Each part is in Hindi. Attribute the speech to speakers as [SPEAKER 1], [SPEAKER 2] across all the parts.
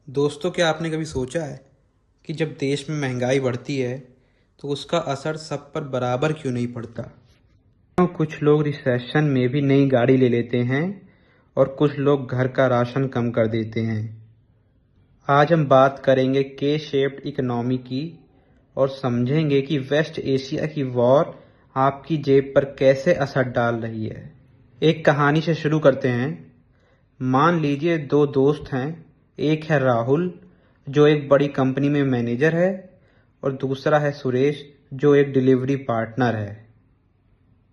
[SPEAKER 1] दोस्तों, क्या आपने कभी सोचा है कि जब देश में महंगाई बढ़ती है तो उसका असर सब पर बराबर क्यों नहीं पड़ता? कुछ लोग रिसेशन में भी नई गाड़ी ले लेते हैं और कुछ लोग घर का राशन कम कर देते हैं। आज हम बात करेंगे के शेप्ड इकोनॉमी की और समझेंगे कि वेस्ट एशिया की वॉर आपकी जेब पर कैसे असर डाल रही है। एक कहानी से शुरू करते हैं। मान लीजिए दो दोस्त हैं। एक है राहुल, जो एक बड़ी कंपनी में मैनेजर है, और दूसरा है सुरेश, जो एक डिलीवरी पार्टनर है।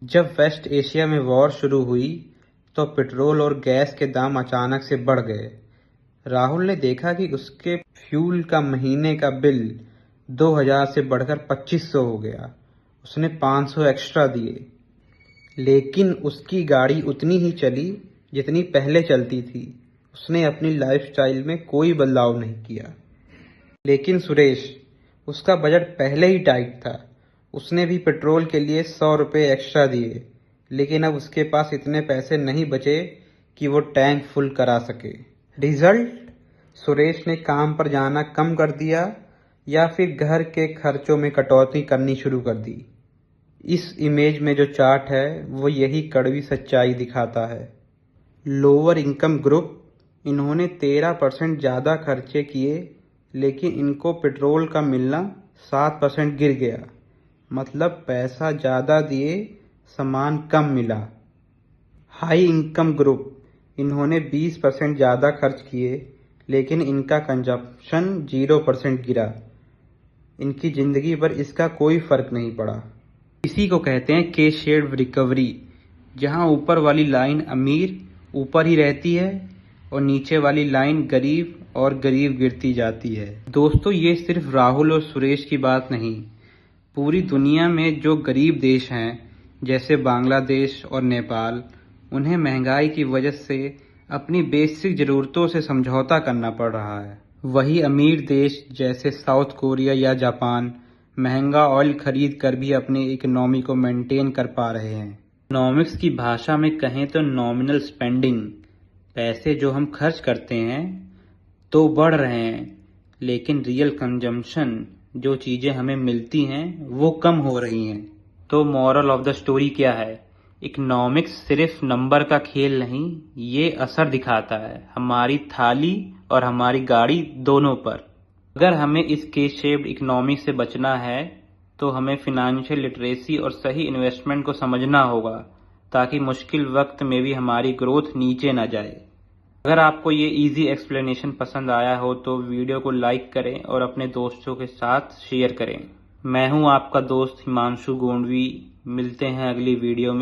[SPEAKER 1] जब वेस्ट एशिया में वॉर शुरू हुई तो पेट्रोल और गैस के दाम अचानक से बढ़ गए। राहुल ने देखा कि उसके फ्यूल का महीने का बिल 2000 से बढ़कर 2500 हो गया। उसने 500 एक्स्ट्रा दिए, लेकिन उसकी गाड़ी उतनी ही चली जितनी पहले चलती थी। उसने अपनी लाइफस्टाइल में कोई बदलाव नहीं किया। लेकिन सुरेश, उसका बजट पहले ही टाइट था। उसने भी पेट्रोल के लिए 100 रुपये एक्स्ट्रा दिए, लेकिन अब उसके पास इतने पैसे नहीं बचे कि वो टैंक फुल करा सके। रिजल्ट, सुरेश ने काम पर जाना कम कर दिया या फिर घर के खर्चों में कटौती करनी शुरू कर दी। इस इमेज में जो चार्ट है वो यही कड़वी सच्चाई दिखाता है। लोअर इनकम ग्रुप, इन्होंने 13% ज़्यादा खर्चे किए, लेकिन इनको पेट्रोल का मिलना 7% गिर गया। मतलब पैसा ज़्यादा दिए, सामान कम मिला। हाई इनकम ग्रुप, इन्होंने 20% ज़्यादा खर्च किए, लेकिन इनका कंजप्शन 0% गिरा। इनकी ज़िंदगी पर इसका कोई फ़र्क नहीं पड़ा। इसी को कहते हैं के शेड रिकवरी, जहां ऊपर वाली लाइन अमीर ऊपर ही रहती है और नीचे वाली लाइन गरीब और गरीब गिरती जाती है। दोस्तों, ये सिर्फ राहुल और सुरेश की बात नहीं। पूरी दुनिया में जो गरीब देश हैं, जैसे बांग्लादेश और नेपाल, उन्हें महंगाई की वजह से अपनी बेसिक ज़रूरतों से समझौता करना पड़ रहा है। वही अमीर देश जैसे साउथ कोरिया या जापान महंगा ऑयल खरीद कर भी अपनी इकोनॉमी को मेंटेन कर पा रहे हैं। इकोनॉमिक्स की भाषा में कहें तो नॉमिनल स्पेंडिंग, पैसे जो हम खर्च करते हैं तो बढ़ रहे हैं, लेकिन रियल कंजम्पशन, जो चीज़ें हमें मिलती हैं, वो कम हो रही हैं। तो मॉरल ऑफ द स्टोरी क्या है? इकोनॉमिक्स सिर्फ नंबर का खेल नहीं, ये असर दिखाता है हमारी थाली और हमारी गाड़ी दोनों पर। अगर हमें इस के शेप्ड इकोनॉमी से बचना है तो हमें फिनेंशियल लिटरेसी और सही इन्वेस्टमेंट को समझना होगा, ताकि मुश्किल वक्त में भी हमारी ग्रोथ नीचे ना जाए। अगर आपको ये इजी एक्सप्लेनेशन पसंद आया हो तो वीडियो को लाइक करें और अपने दोस्तों के साथ शेयर करें। मैं हूं आपका दोस्त हिमांशु गोंडवी। मिलते हैं अगली वीडियो में।